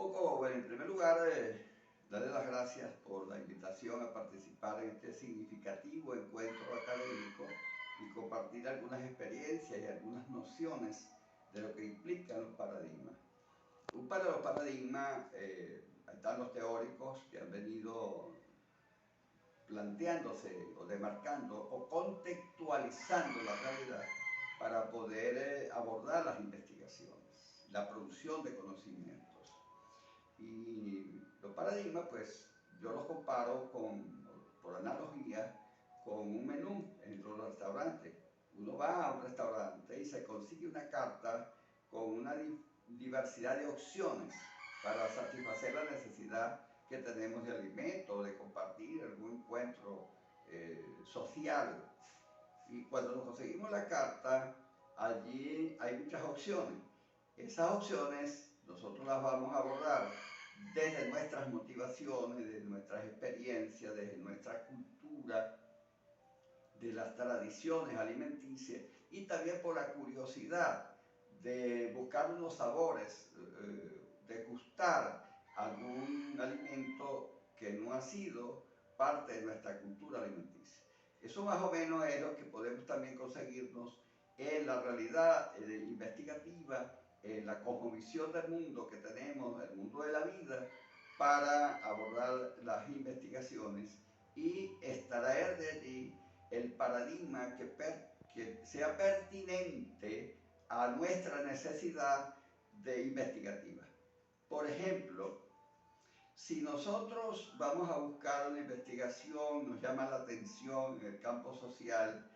Bueno, en primer lugar, darle las gracias por la invitación a participar en este significativo encuentro académico y compartir algunas experiencias y algunas nociones de lo que implican los paradigmas. Para los paradigmas, están los teóricos que han venido planteándose o demarcando o contextualizando la realidad para poder abordar las investigaciones, la producción de conocimientos. Y los paradigmas, pues yo los comparo por analogía con un menú en los restaurantes. Uno va a un restaurante y se consigue una carta con una diversidad de opciones para satisfacer la necesidad que tenemos de alimento, de compartir algún encuentro social. Y cuando nos conseguimos la carta, allí hay muchas opciones. Esas opciones nosotros las vamos a abordar desde nuestras motivaciones, desde nuestras experiencias, desde nuestra cultura, de las tradiciones alimenticias y también por la curiosidad de buscar unos sabores, de gustar algún alimento que no ha sido parte de nuestra cultura alimenticia. Eso más o menos es lo que podemos también conseguirnos en la realidad investigativa, en la cosmovisión del mundo que tenemos, el mundo de la vida, para abordar las investigaciones y extraer de allí el paradigma que sea pertinente a nuestra necesidad de investigativa. Por ejemplo, si nosotros vamos a buscar una investigación, nos llama la atención en el campo social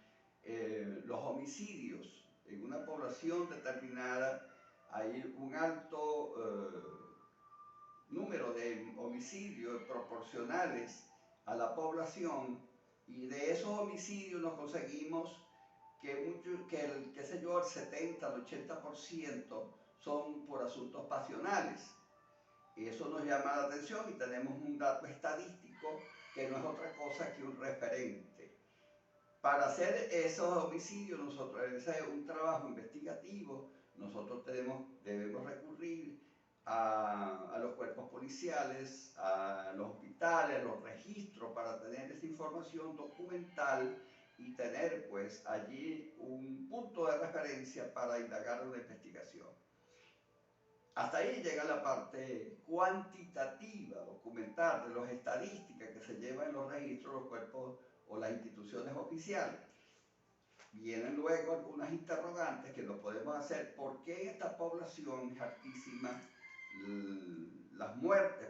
los homicidios. En una población determinada hay un alto número de homicidios proporcionales a la población, y de esos homicidios nos conseguimos que qué sé yo, el 70 al 80% son por asuntos pasionales. Eso nos llama la atención y tenemos un dato estadístico que no es otra cosa que un referente. Para hacer esos homicidios, ese es un trabajo investigativo, nosotros debemos recurrir a los cuerpos policiales, a los hospitales, a los registros para tener esa información documental y tener pues allí un punto de referencia para indagar una investigación. Hasta ahí llega la parte cuantitativa, documental, de las estadísticas que se llevan en los registros, los cuerpos o las instituciones oficiales. Vienen luego algunas interrogantes que nos podemos hacer. ¿Por qué en esta población es altísima las muertes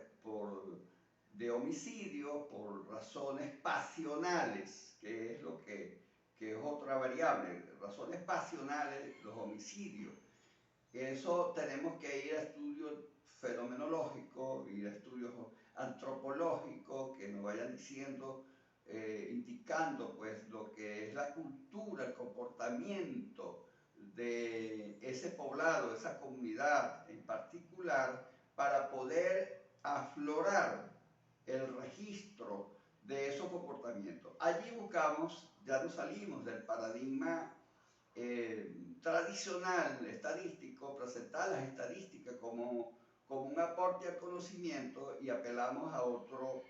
de homicidio por razones pasionales, que es que es otra variable, razones pasionales, los homicidios? Eso tenemos que ir a estudios fenomenológicos, ir a estudios antropológicos que nos vayan diciendo, indicando pues lo que es la cultura, el comportamiento de ese poblado, de esa comunidad en particular, para poder aflorar el registro de esos comportamientos. Allí buscamos, ya nos salimos del paradigma tradicional, estadístico, presentar las estadísticas como un aporte al conocimiento, y apelamos a otro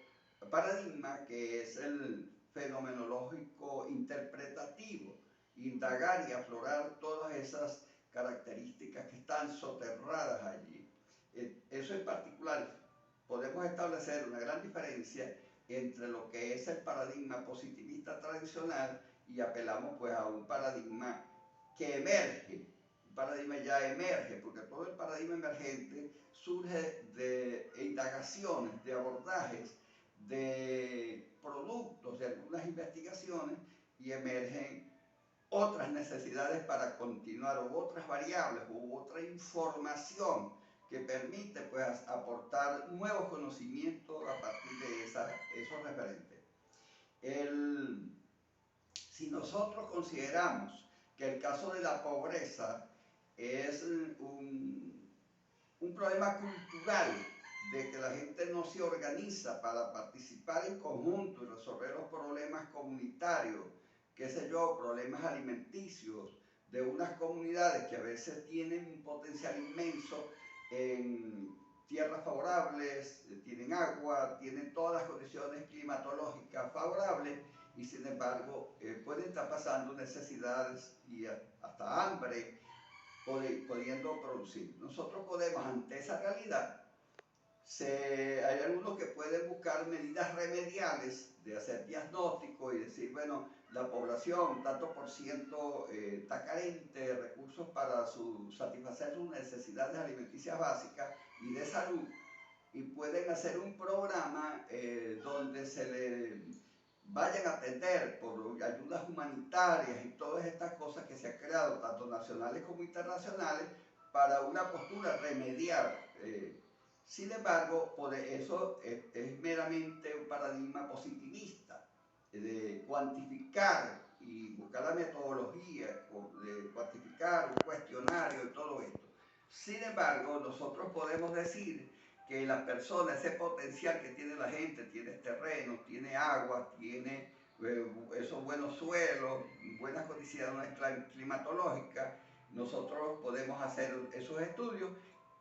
paradigma que es el fenomenológico interpretativo, indagar y aflorar todas esas características que están soterradas allí. Eso en particular, podemos establecer una gran diferencia entre lo que es el paradigma positivista tradicional y apelamos pues a un paradigma que emerge, un paradigma ya emerge, porque todo el paradigma emergente surge de indagaciones, de abordajes, de productos de algunas investigaciones, y emergen otras necesidades para continuar, u otras variables, u otra información que permite pues aportar nuevos conocimientos a partir de esos referentes. Si nosotros consideramos que el caso de la pobreza es un problema cultural, de que la gente no se organiza para participar en conjunto y resolver los problemas comunitarios, qué sé yo, problemas alimenticios de unas comunidades que a veces tienen un potencial inmenso en tierras favorables, tienen agua, tienen todas las condiciones climatológicas favorables y sin embargo pueden estar pasando necesidades y hasta hambre pudiendo producir. Nosotros podemos, ante esa realidad, hay algunos que pueden buscar medidas remediales de hacer diagnóstico y decir, bueno, la población tanto por ciento está carente de recursos para satisfacer sus necesidades alimenticias básicas y de salud, y pueden hacer un programa donde se le vayan a atender por ayudas humanitarias y todas estas cosas que se han creado, tanto nacionales como internacionales, para una postura remediar. Sin embargo, por eso es meramente un paradigma positivista, de cuantificar y buscar la metodología, de cuantificar un cuestionario y todo esto. Sin embargo, nosotros podemos decir que las personas, ese potencial que tiene la gente, tiene terreno, tiene agua, tiene esos buenos suelos, buenas condiciones climatológicas, nosotros podemos hacer esos estudios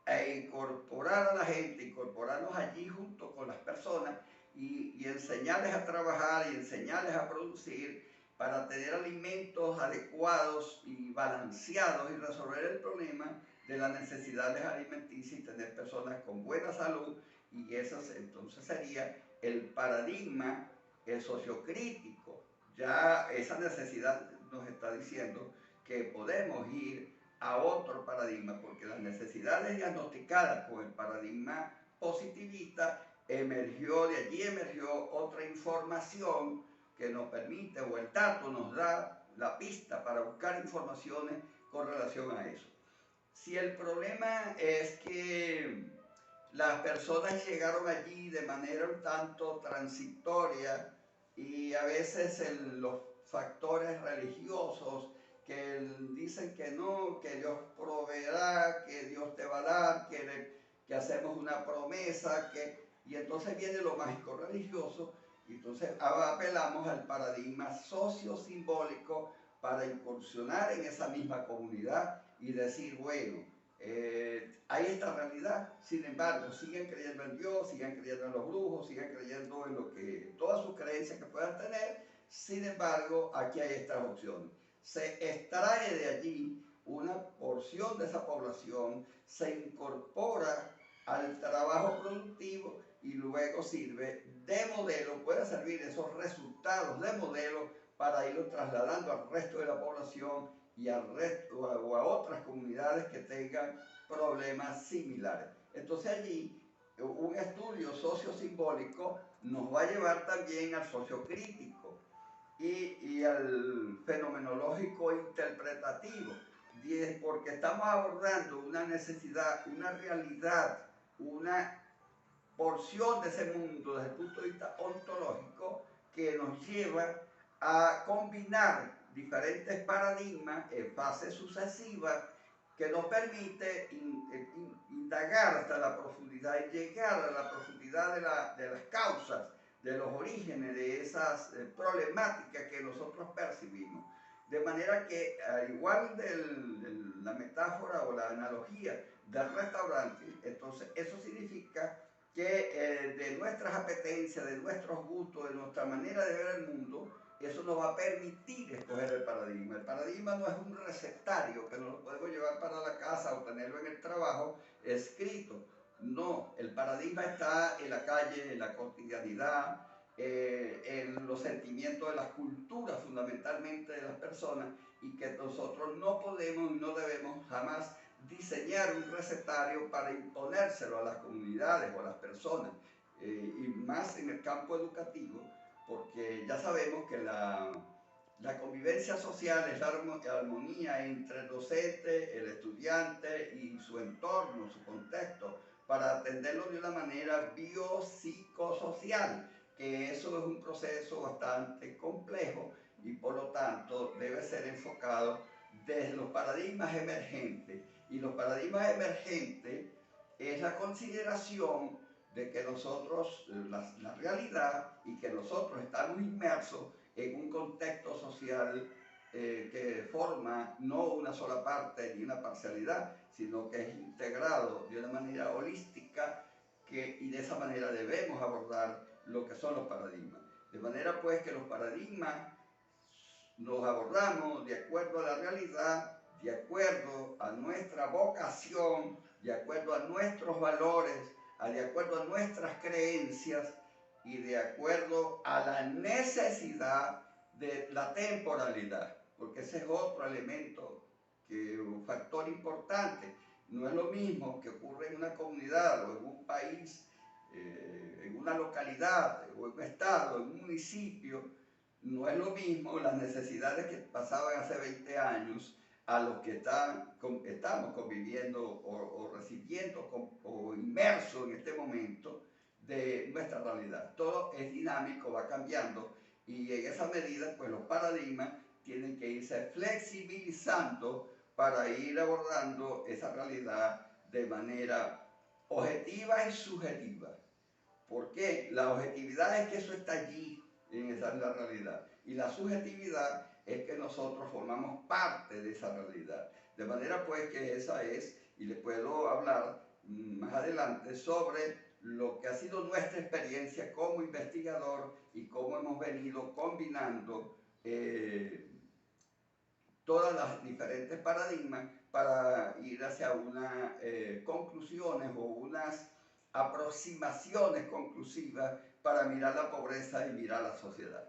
e incorporar a la gente, incorporarnos allí junto con las personas y enseñarles a trabajar y enseñarles a producir para tener alimentos adecuados y balanceados y resolver el problema de las necesidades alimenticias y tener personas con buena salud. Y eso entonces sería el paradigma, el sociocrítico. Ya esa necesidad nos está diciendo que podemos ir a otro paradigma, porque las necesidades diagnosticadas con el paradigma positivista de allí emergió otra información que nos permite, o el dato nos da la pista para buscar informaciones con relación a eso. Si el problema es que las personas llegaron allí de manera un tanto transitoria y a veces los factores religiosos que dicen que no, que Dios proveerá, que Dios te va a dar, que hacemos una promesa, y entonces viene lo mágico religioso, y entonces apelamos al paradigma sociosimbólico para incursionar en esa misma comunidad y decir, bueno, hay esta realidad, sin embargo, siguen creyendo en Dios, siguen creyendo en los brujos, siguen creyendo en todas sus creencias que puedan tener, sin embargo, aquí hay estas opciones. Se extrae de allí una porción de esa población, se incorpora al trabajo productivo y luego sirve de modelo, puede servir esos resultados de modelo para irlo trasladando al resto de la población y al resto o a otras comunidades que tengan problemas similares. Entonces allí un estudio sociosimbólico nos va a llevar también al sociocrítico y al fenomenológico interpretativo, porque estamos abordando una necesidad, una realidad, una porción de ese mundo desde el punto de vista ontológico que nos lleva a combinar diferentes paradigmas en fases sucesivas que nos permite indagar hasta la profundidad y llegar a la profundidad de las causas, de los orígenes de esas problemáticas que nosotros percibimos. De manera que, al igual de la metáfora o la analogía del restaurante, entonces eso significa que de nuestras apetencias, de nuestros gustos, de nuestra manera de ver el mundo, eso nos va a permitir escoger el paradigma. El paradigma no es un recetario que nos lo podemos llevar para la casa o tenerlo en el trabajo escrito. No, el paradigma está en la calle, en la cotidianidad, en los sentimientos de las culturas fundamentalmente de las personas, y que nosotros no podemos y no debemos jamás diseñar un recetario para imponérselo a las comunidades o a las personas, y más en el campo educativo, porque ya sabemos que la convivencia social es la armonía entre el docente, el estudiante y su entorno, su contexto, para atenderlo de una manera biopsicosocial, que eso es un proceso bastante complejo y por lo tanto debe ser enfocado desde los paradigmas emergentes. Y los paradigmas emergentes es la consideración de que nosotros, la realidad, y que nosotros estamos inmersos en un contexto social que forma no una sola parte ni una parcialidad, sino que es integrado de una manera holística y de esa manera debemos abordar lo que son los paradigmas. De manera pues que los paradigmas los abordamos de acuerdo a la realidad, de acuerdo a nuestra vocación, de acuerdo a nuestros valores, de acuerdo a nuestras creencias y de acuerdo a la necesidad de la temporalidad, porque ese es otro elemento, un factor importante. No es lo mismo que ocurre en una comunidad o en un país, en una localidad o en un estado, en un municipio. No es lo mismo las necesidades que pasaban hace 20 años a los que estamos conviviendo o recibiendo o inmersos en este momento de nuestra realidad. Todo es dinámico, va cambiando y en esa medida pues los paradigmas tienen que irse flexibilizando para ir abordando esa realidad de manera objetiva y subjetiva. ¿Por qué? La objetividad es que eso está allí, esa es la realidad. Y la subjetividad es que nosotros formamos parte de esa realidad. De manera pues que esa es, y le puedo hablar más adelante sobre lo que ha sido nuestra experiencia como investigador y cómo hemos venido combinando todas las diferentes paradigmas para ir hacia unas conclusiones o unas aproximaciones conclusivas para mirar la pobreza y mirar la sociedad.